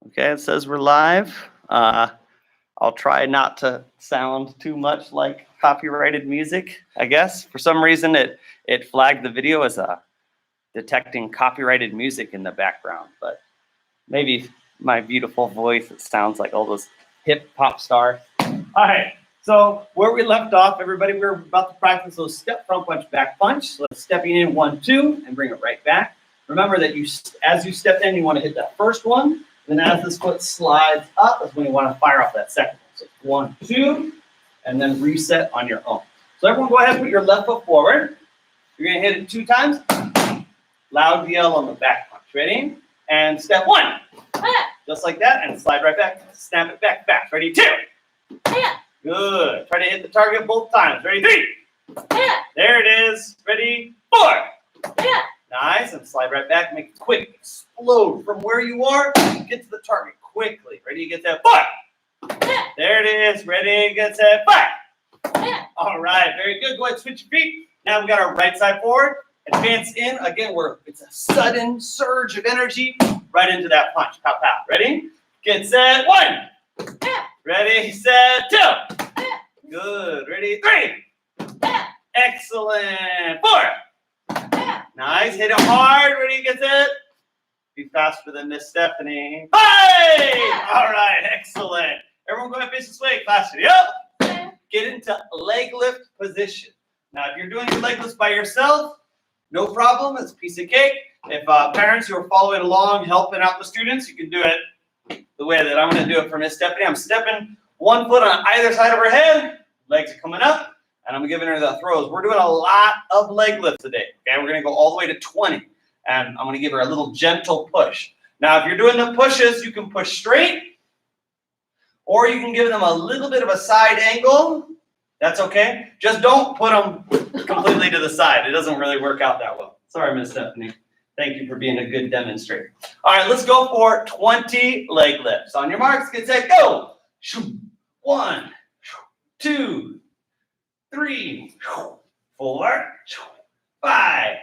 Okay, it says we're live. I'll try not to sound too much like copyrighted music, I guess. For some reason, it flagged the video as detecting copyrighted music in the background, but maybe my beautiful voice, it sounds like all those hip pop stars. All right, so where we left off, everybody, we're about to practice those step front punch, back punch. So let's stepping in 1, 2, and bring it right back. Remember that as you step in, you want to hit that first one. Then as this foot slides up, that's when you want to fire off that second one. So 1, 2, and then reset on your own. So everyone go ahead and put your left foot forward. You're going to hit it 2 times. Loud yell on the back punch. Ready? And step 1. Just like that, and slide right back. Snap it back, back. Ready? 2. Good. Try to hit the target both times. Ready? 3. There it is. Ready? 4. Nice, and slide right back, make it quick, explode from where you are, get to the target quickly. Ready, get that 4. There it is, ready, get that 5. All right, very good, go ahead, switch your feet. Now we got our right side forward, advance in, again, it's a sudden surge of energy right into that punch, pow, pow. Ready, get set, 1. Ready, set, 2. Good, ready, 3. Excellent, 4. Nice. Hit it hard. Ready? Get it. Be faster than Miss Stephanie. 5. All right. Excellent. Everyone go ahead, face this way. Faster. Yep. Get into leg lift position. Now, if you're doing your leg lifts by yourself, no problem. It's a piece of cake. If parents who are following along, helping out the students, you can do it the way that I'm going to do it for Miss Stephanie. I'm stepping 1 foot on either side of her head. Legs are coming up. And I'm giving her the throws. We're doing a lot of leg lifts today. Okay, we're gonna go all the way to 20. And I'm gonna give her a little gentle push. Now, if you're doing the pushes, you can push straight, or you can give them a little bit of a side angle. That's okay. Just don't put them completely to the side. It doesn't really work out that well. Sorry, Miss Stephanie. Thank you for being a good demonstrator. All right, let's go for 20 leg lifts. On your marks, get set, go. 1, 2, 3, 4, 5,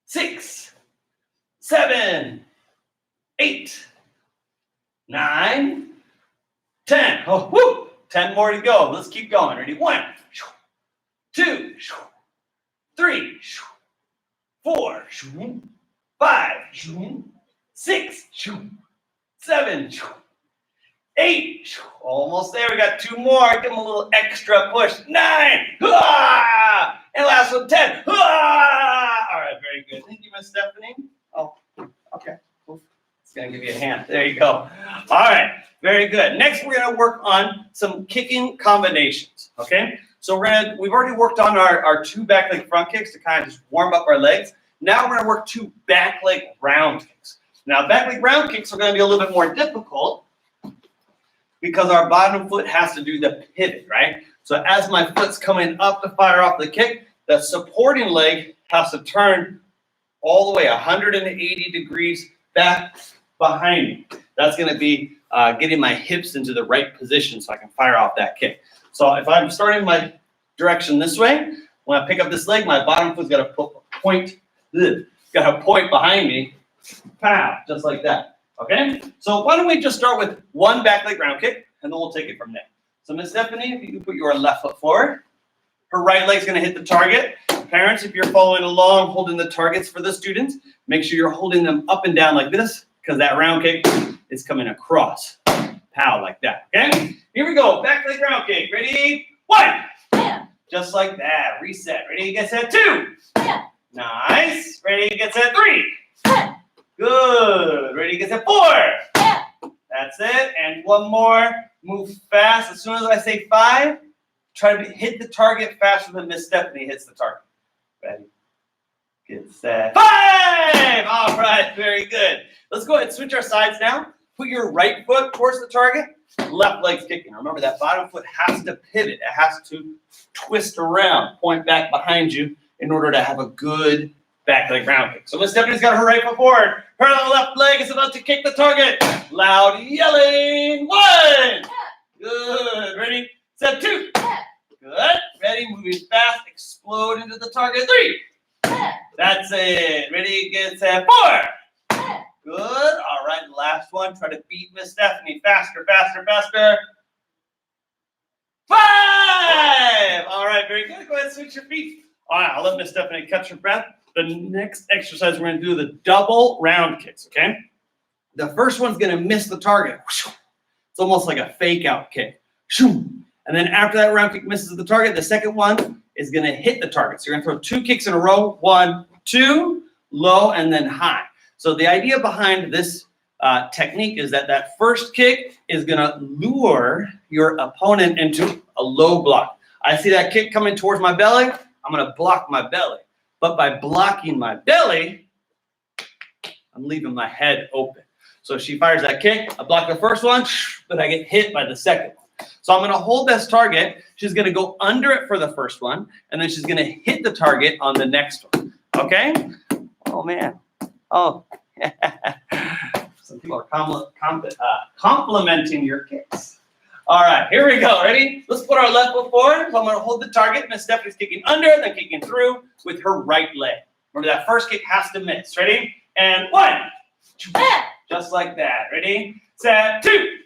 6, 7, 8, 9, 10. Oh, whoo! 10 more to go. Let's keep going. Ready? 1, 2, 3, 4, 5, 6, 7, 8. Almost there. We got 2 more. Give them a little extra push. 9. Ah! And last one, 10. Ah! All right, very good. Thank you, Miss Stephanie. Oh, okay. Cool. It's going to give you a hand. There you go. All right, very good. Next, we're going to work on some kicking combinations. Okay? So we've already worked on our 2 back leg front kicks to kind of just warm up our legs. Now we're going to work 2 back leg round kicks. Now, back leg round kicks are going to be a little bit more difficult, because our bottom foot has to do the pivot, right? So as my foot's coming up to fire off the kick, the supporting leg has to turn all the way 180 degrees back behind me. That's going to be getting my hips into the right position so I can fire off that kick. So if I'm starting my direction this way, when I pick up this leg, my bottom foot's got to point behind me, pow, just like that. Okay, so why don't we just start with 1 back leg round kick, and then we'll take it from there. So Miss Stephanie, if you can put your left foot forward, her right leg's going to hit the target. Parents, if you're following along, holding the targets for the students, make sure you're holding them up and down like this, because that round kick is coming across. Pow, like that. Okay, here we go. Back leg round kick. Ready? 1. Just like that. Reset. Ready? Get set. 2. Nice. Ready? Get set. 3. Good. Ready, get set. 4. That's it. And 1 more. Move fast. As soon as I say 5, try to hit the target faster than Miss Stephanie hits the target. Ready, get set. 5. All right. Very good. Let's go ahead and switch our sides now. Put your right foot towards the target. Left leg's kicking. Remember, that bottom foot has to pivot. It has to twist around, point back behind you in order to have a good back leg round kick. So Miss Stephanie's got her right foot forward. Her left leg is about to kick the target. Loud yelling. 1. Good. Ready, set. 2. Good. Ready, moving fast. Explode into the target. 3. That's it. Ready, get set. 4. Good. All right. right, the last one. Try to beat Miss Stephanie. Faster, faster, faster. 5. All right, very good. Go ahead and switch your feet. All right, I'll let Miss Stephanie catch her breath. The next exercise, we're going to do the double round kicks, okay? The first one's going to miss the target. It's almost like a fake out kick. And then after that round kick misses the target, the second one is going to hit the target. So you're going to throw 2 kicks in a row. 1, 2, low, and then high. So the idea behind this technique is that that first kick is going to lure your opponent into a low block. I see that kick coming towards my belly. I'm going to block my belly. But by blocking my belly, I'm leaving my head open. So she fires that kick. I block the first one, but I get hit by the second one. So I'm going to hold this target. She's going to go under it for the first one, and then she's going to hit the target on the next one. Okay? Oh, man. Oh. Some people are complimenting your kicks. All right, here we go. Ready? Let's put our left foot forward. So I'm going to hold the target. Miss Stephanie's kicking under, then kicking through with her right leg. Remember, that first kick has to miss. Ready? And 1. Just like that. Ready? Set. 2.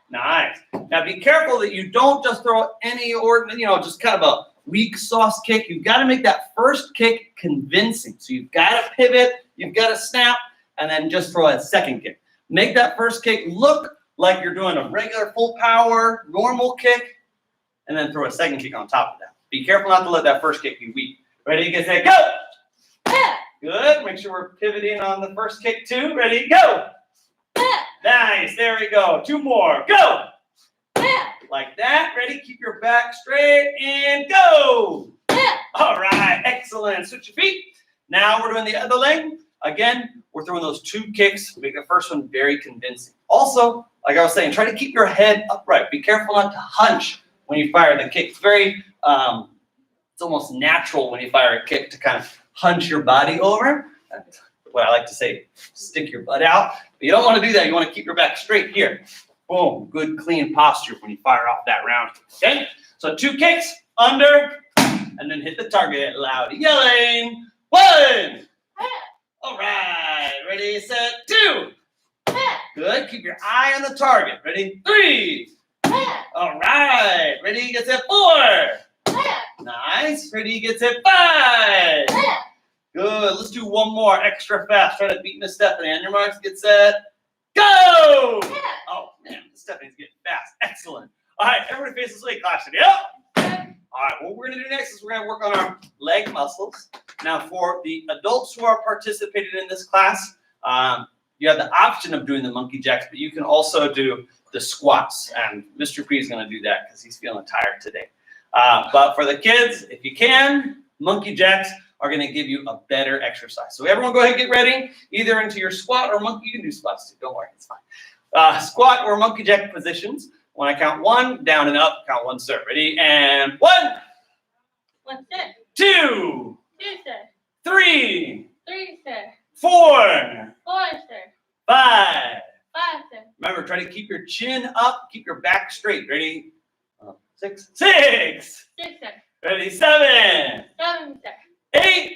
Nice. Now be careful that you don't just throw any ordinary, just kind of a weak sauce kick. You've got to make that first kick convincing. So you've got to pivot, you've got to snap, and then just throw a second kick. Make that first kick look like you're doing a regular full power, normal kick, and then throw a second kick on top of that. Be careful not to let that first kick be weak. Ready, get set, go! Good. Make sure we're pivoting on the first kick too. Ready, go! Nice. There we go. 2 more. Go! Like that. Ready? Keep your back straight and go! All right. Excellent. Switch your feet. Now we're doing the other leg. Again, we're throwing those 2 kicks. Make the first one very convincing. Also, like I was saying, try to keep your head upright. Be careful not to hunch when you fire the kick. It's very, it's almost natural when you fire a kick to kind of hunch your body over. That's what I like to say, stick your butt out. But you don't want to do that. You want to keep your back straight here. Boom. Good, clean posture when you fire off that round. Okay? So 2 kicks, under, and then hit the target. Loud yelling. 1. All right. Ready, set, 2. Good. Keep your eye on the target. Ready? 3. All right. Ready, get set, 4. Nice. Ready, get set, 5. Good. Let's do one more extra fast. Try to beat Miss Stephanie. On your marks, get set, go! Oh, man. Miss Stephanie's getting fast. Excellent. All right. Everybody face this way. Caution. Yep. All right. What we're going to do next is we're going to work on our leg muscles. Now, for the adults who are participating in this class, you have the option of doing the monkey jacks, but you can also do the squats. And Mr. P is going to do that because he's feeling tired today. But for the kids, if you can, monkey jacks are going to give you a better exercise. So everyone go ahead and get ready, either into your squat or monkey. You can do squats too. Don't worry, it's fine. Squat or monkey jack positions. When I count 1, down and up, count 1, sir. Ready? And 1. 1, sir. 2. 2, sir. 3. 3, sir. 4. 4, sir. 5. 5, sir. Remember, try to keep your chin up, keep your back straight. Ready? 6. 6. 6, sir. Ready? 7. 7, sir. 8.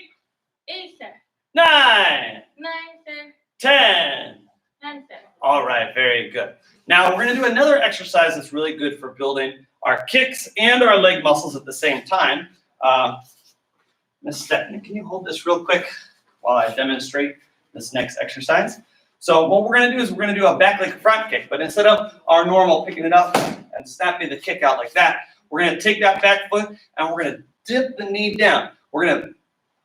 8, sir. 9. 9, sir. 10. 10, sir. All right, very good. Now we're going to do another exercise that's really good for building our kicks and our leg muscles at the same time. Miss Stephanie, can you hold this real quick while I demonstrate this next exercise? So what we're going to do is we're going to do a back leg front kick, but instead of our normal picking it up and snapping the kick out like that, we're going to take that back foot and we're going to dip the knee down. We're going to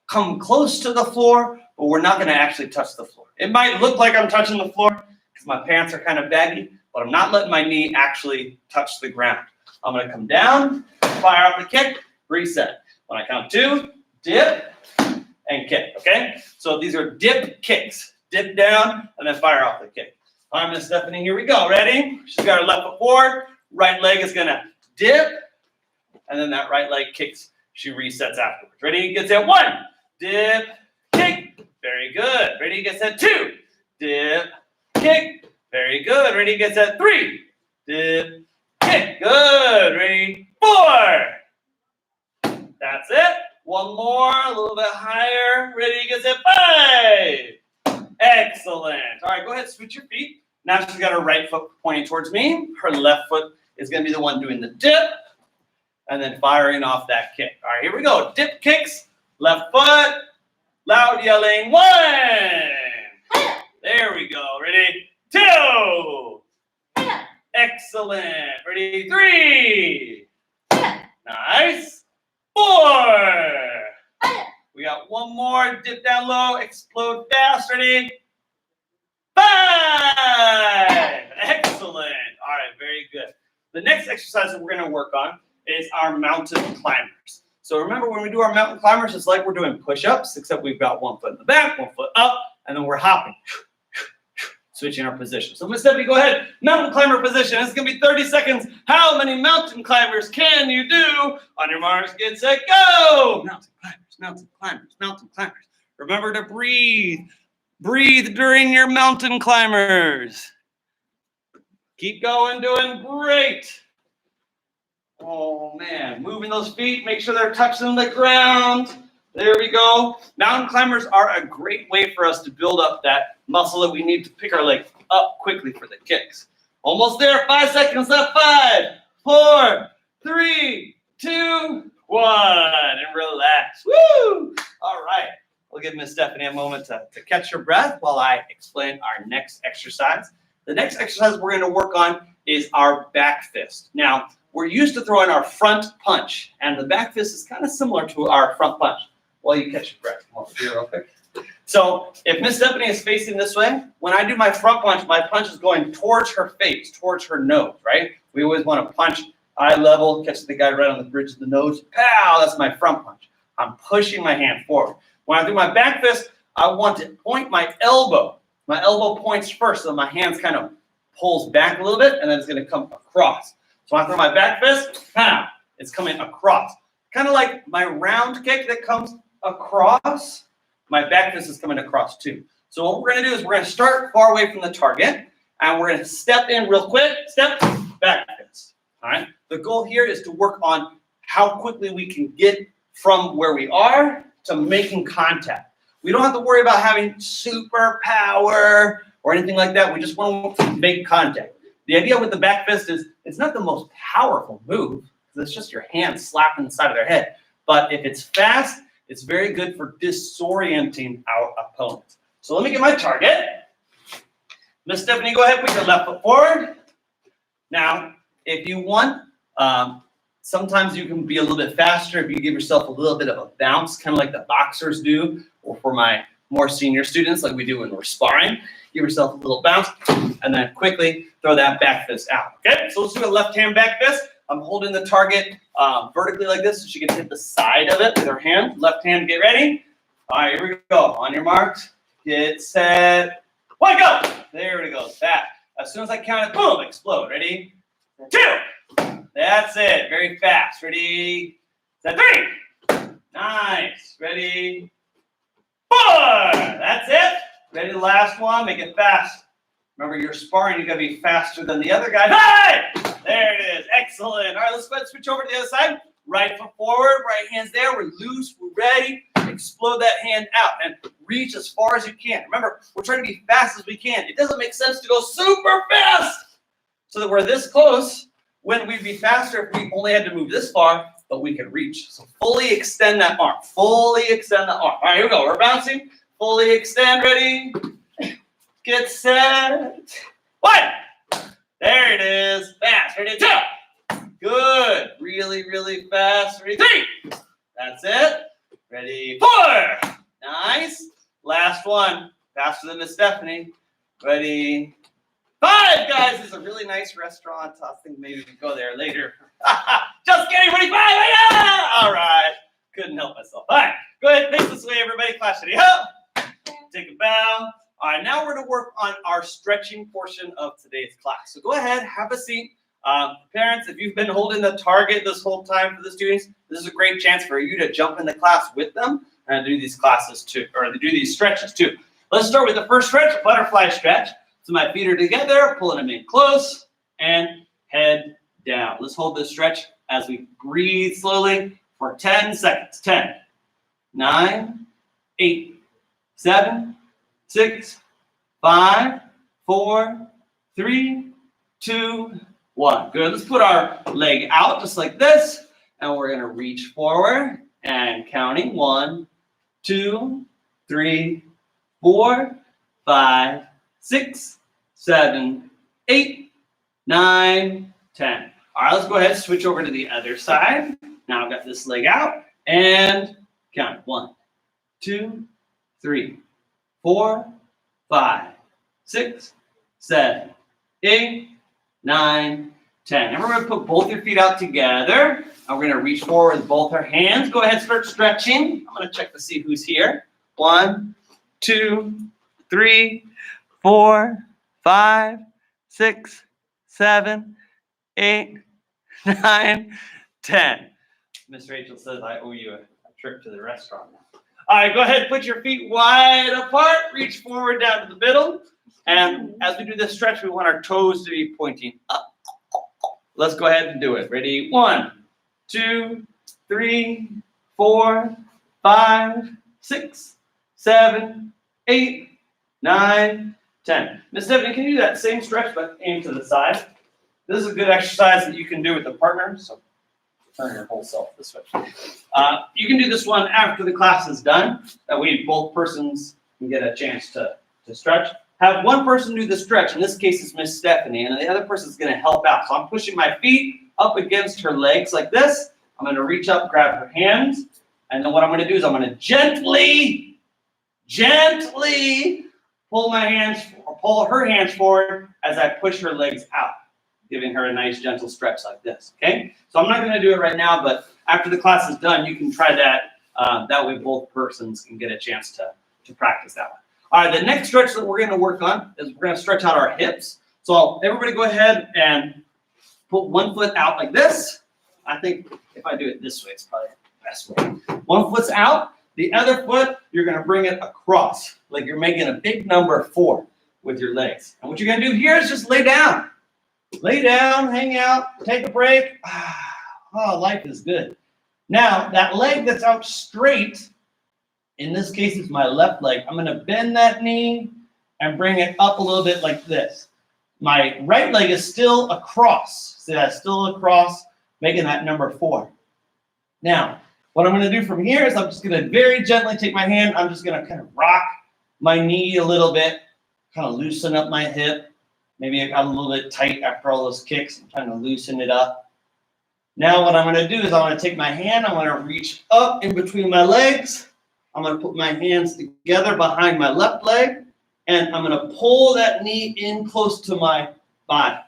come close to the floor, but we're not going to actually touch the floor. It might look like I'm touching the floor because my pants are kind of baggy, but I'm not letting my knee actually touch the ground. I'm going to come down, fire off the kick, reset. When I count 2, dip, and kick, okay? So these are dip kicks. Dip down, and then fire off the kick. All right, Miss Stephanie, here we go. Ready? She's got her left foot forward. Right leg is going to dip, and then that right leg kicks. She resets afterwards. Ready? Get set. 1. Dip, kick. Very good. Ready? Get set. 2. Dip, kick. Very good. Ready? Get set. 3. Dip, kick. Good. Ready? 4. That's it. One more. A little bit higher. Ready? Get set. 5. Excellent. All right, go ahead, switch your feet. Now she's got her right foot pointing towards me. Her left foot is going to be the one doing the dip and then firing off that kick. All right, here we go. Dip kicks, left foot, loud yelling, 1. There we go. Ready? 2. Excellent. Ready? 3. Nice. 4. We got one more. Dip down low. Explode fast. Ready? 5. Excellent. All right. Very good. The next exercise that we're going to work on is our mountain climbers. So remember, when we do our mountain climbers, it's like we're doing push-ups, except we've got one foot in the back, one foot up, and then we're hopping. Switching our position. So Miss Stephanie, go ahead. Mountain climber position. It's going to be 30 seconds. How many mountain climbers can you do? On your marks, get set, go! Mountain climbers, mountain climbers, mountain climbers. Remember to breathe. Breathe during your mountain climbers. Keep going, doing great. Oh, man. Moving those feet. Make sure they're touching the ground. There we go. Mountain climbers are a great way for us to build up that muscle that we need to pick our leg up quickly for the kicks. Almost there. 5 seconds left. 5, 4, 3, 2, 1. And relax. Woo! All right. We'll give Miss Stephanie a moment to catch her breath while I explain our next exercise. The next exercise we're going to work on is our back fist. Now, we're used to throwing our front punch, and the back fist is kind of similar to our front punch. While you catch your breath, come over here real quick. So if Miss Stephanie is facing this way, when I do my front punch, my punch is going towards her face, towards her nose, right? We always want to punch eye level, catch the guy right on the bridge of the nose. Pow, that's my front punch. I'm pushing my hand forward. When I do my back fist, I want to point my elbow. My elbow points first, so my hands kind of pulls back a little bit, and then it's going to come across. So when I throw my back fist, pow, it's coming across. Kind of like my round kick that comes across, my back fist is coming across too. So what we're going to do is we're going to start far away from the target, and we're going to step in real quick, step, back fist. All right. The goal here is to work on how quickly we can get from where we are to making contact. We don't have to worry about having super power or anything like that. We just want to make contact. The idea with the back fist is it's not the most powerful move, because it's just your hand slapping the side of their head. But if it's fast, it's very good for disorienting our opponent. So let me get my target. Miss Stephanie, go ahead, put your left foot forward. Now, if you want, sometimes you can be a little bit faster if you give yourself a little bit of a bounce, kind of like the boxers do, or for my more senior students, like we do when we're sparring. Give yourself a little bounce, and then quickly throw that back fist out. Okay, so let's do a left hand back fist. I'm holding the target vertically like this so she can hit the side of it with her hand. Left hand, get ready. All right, here we go. On your marks, get set, 1, go. There we go. That. As soon as I count it, boom, explode. Ready? 2. That's it. Very fast. Ready? Set, 3. Nice. Ready? 4. That's it. Ready? The last one. Make it fast. Remember, you're sparring. You got to be faster than the other guy. 5. There it is. Excellent. All right, let's go ahead and switch over to the other side. Right foot forward. Right hand's there. We're loose. We're ready. Explode that hand out and reach as far as you can. Remember, we're trying to be fast as we can. It doesn't make sense to go super fast so that we're this close when we'd be faster if we only had to move this far, but we could reach. So fully extend that arm. Fully extend the arm. All right, here we go. We're bouncing. Fully extend. Ready? Get set. 1. There it is. Fast. Ready? 2. Good. Really, really fast. Ready? 3. That's it. Ready? 4. Nice. Last one. Faster than Miss Stephanie. Ready? 5, guys. This is a really nice restaurant. I think maybe we can go there later. Just kidding. Ready? 5. All right. Couldn't help myself. All right. Go ahead. Face this way, everybody. Clash it up. Take a bow. All right. Now we're going to work on our stretching portion of today's class. So go ahead. Have a seat. Parents, if you've been holding the target this whole time for the students, this is a great chance for you to jump in the class with them and do these classes too, or to do these stretches too. Let's start with the first stretch, butterfly stretch. So my feet are together, pulling them in close, and head down. Let's hold this stretch as we breathe slowly for 10 seconds. 10, 9, 8, 7, 6, 5, 4, 3, 2, 1. Good. Let's put our leg out just like this, and we're going to reach forward and counting 1, 2, 3, 4, 5, 6, 7, 8, 9, 10. All right, let's go ahead and switch over to the other side. Now I've got this leg out and count 1, 2, 3, 4, 5, 6, 7, 8, 9, 10. And we're going to put both your feet out together. And we're going to reach forward with both our hands. Go ahead and start stretching. I'm going to check to see who's here. 1, 2, 3, 4, 5, 6, 7, 8, 9, 10. Miss Rachel says I owe you a trip to the restaurant now. All right, go ahead, put your feet wide apart, reach forward down to the middle. And as we do this stretch, we want our toes to be pointing up. Let's go ahead and do it. Ready? 1, 2, 3, 4, 5, 6, 7, 8, 9, 10. Miss Stephanie, can you do that same stretch but aim to the side? This is a good exercise that you can do with a partner. So turn your whole self this way. You can do this one after the class is done. That way both persons can get a chance to stretch. Have one person do the stretch. In this case, it's Miss Stephanie, and the other person is going to help out. So I'm pushing my feet up against her legs like this. I'm going to reach up, grab her hands, and then what I'm going to do is I'm going to gently pull her hands forward as I push her legs out, giving her a nice gentle stretch like this. Okay? So I'm not going to do it right now, but after the class is done, you can try that. That way, both persons can get a chance to practice that one. All right, the next stretch that we're going to work on is we're going to stretch out our hips. So everybody go ahead and put one foot out like this. I think if I do it this way, it's probably the best way. One foot's out. The other foot, you're going to bring it across, like you're making a big number 4 with your legs. And what you're going to do here is just lay down. Lay down, hang out, take a break. Oh, life is good. Now, that leg that's out straight, in this case, it's my left leg. I'm going to bend that knee and bring it up a little bit like this. My right leg is still across. See, that's still across, making that number 4. Now, what I'm going to do from here is I'm just going to very gently take my hand. I'm just going to kind of rock my knee a little bit, kind of loosen up my hip. Maybe it got a little bit tight after all those kicks. I'm trying to loosen it up. Now what I'm going to do is I'm going to take my hand. I'm going to reach up in between my legs. I'm going to put my hands together behind my left leg, and I'm going to pull that knee in close to my body,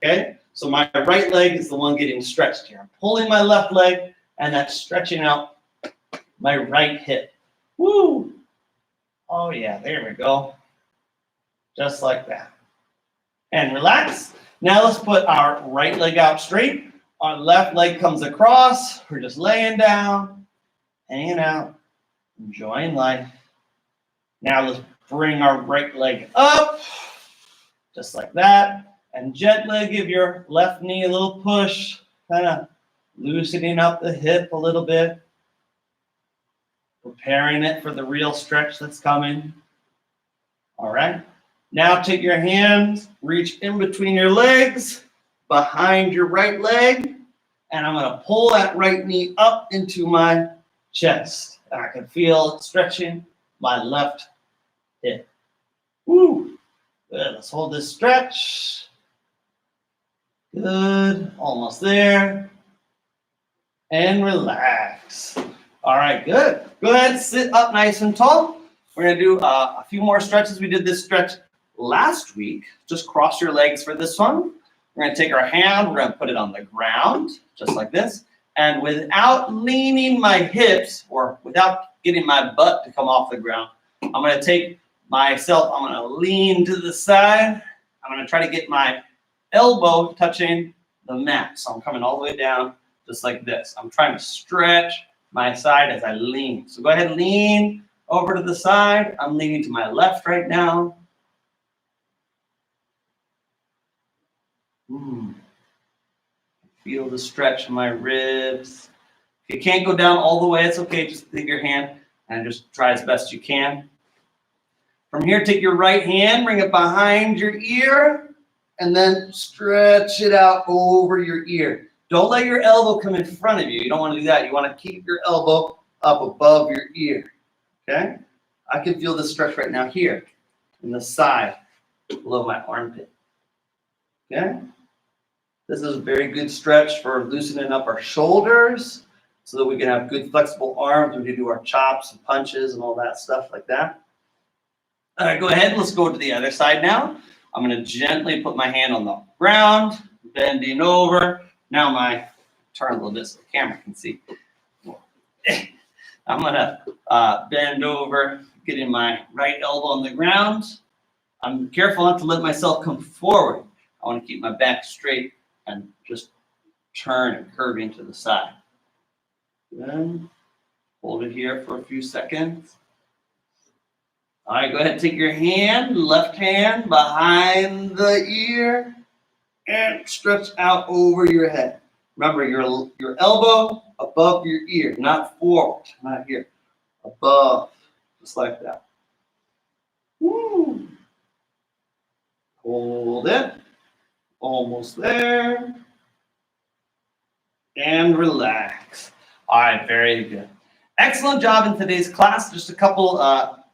okay? So my right leg is the one getting stretched here. I'm pulling my left leg, and that's stretching out my right hip. Woo! Oh, yeah, there we go. Just like that. And relax. Now let's put our right leg out straight. Our left leg comes across. We're just laying down, hanging out, enjoying life. Now let's bring our right leg up, just like that. And gently give your left knee a little push, kind of loosening up the hip a little bit, preparing it for the real stretch that's coming. All right. Now take your hands, reach in between your legs, behind your right leg, and I'm going to pull that right knee up into my chest. And I can feel it stretching my left hip. Woo! Good. Let's hold this stretch. Good. Almost there. And relax. All right, good. Go ahead and sit up nice and tall. We're going to do a few more stretches. We did this stretch last week. Just cross your legs for this one. We're going to take our hand. We're going to put it on the ground, just like this. And without leaning my hips or without getting my butt to come off the ground, I'm going to take myself, I'm going to lean to the side. I'm going to try to get my elbow touching the mat. So I'm coming all the way down just like this. I'm trying to stretch my side as I lean. So go ahead and lean over to the side. I'm leaning to my left right now. Feel the stretch in my ribs. If you can't go down all the way, it's okay. Just leave your hand and just try as best you can. From here, take your right hand, bring it behind your ear, and then stretch it out over your ear. Don't let your elbow come in front of you. You don't want to do that. You want to keep your elbow up above your ear, okay? I can feel the stretch right now here in the side below my armpit, okay? This is a very good stretch for loosening up our shoulders so that we can have good flexible arms when we do our chops and punches and all that stuff like that. All right, go ahead. Let's go to the other side now. I'm going to gently put my hand on the ground, bending over. Now turn a little bit so the camera can see. I'm going to bend over, getting my right elbow on the ground. I'm careful not to let myself come forward. I want to keep my back straight and just turn and curve into the side. Then hold it here for a few seconds. All right, go ahead and take your hand, left hand behind the ear, and stretch out over your head. Remember, your elbow above your ear, not forward, not here. Above, just like that. Woo. Hold it. Almost there. And relax. All right, very good. Excellent job in today's class. Just a couple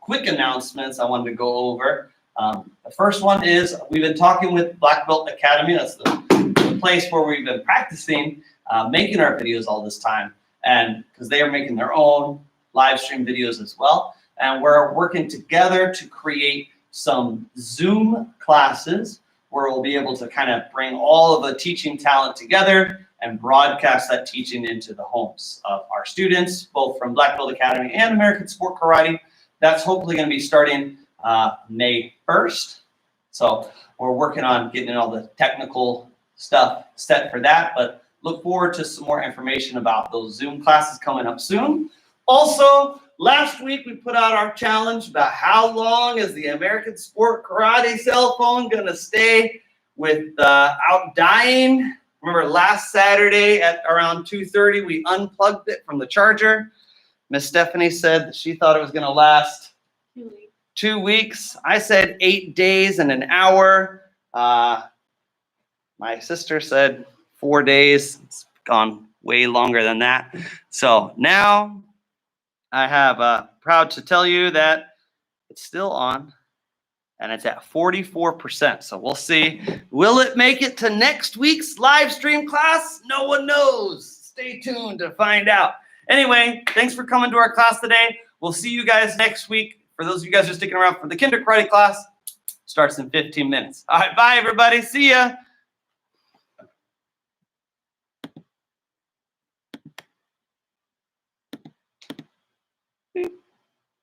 quick announcements I wanted to go over. The first one is we've been talking with Black Belt Academy. That's the place where we've been practicing making our videos all this time, and because they are making their own live stream videos as well. And we're working together to create some Zoom classes where we'll be able to kind of bring all of the teaching talent together and broadcast that teaching into the homes of our students, both from Black Belt Academy and American Sport Karate. That's hopefully going to be starting May 1st. So we're working on getting all the technical stuff set for that, but look forward to some more information about those Zoom classes coming up soon. Also, last week we put out our challenge about how long is the American Sport Karate cell phone going to stay without dying. Remember last Saturday at around 2:30, we unplugged it from the charger. Miss Stephanie said that she thought it was going to last 2 weeks. 2 weeks. I said 8 days and an hour. My sister said 4 days. It's gone way longer than that. So now I have proud to tell you that it's still on and it's at 44%. So we'll see. Will it make it to next week's live stream class? No one knows. Stay tuned to find out. Anyway, thanks for coming to our class today. We'll see you guys next week. For those of you guys who are sticking around for the Kinder Karate class, starts in 15 minutes. All right, bye everybody. See ya.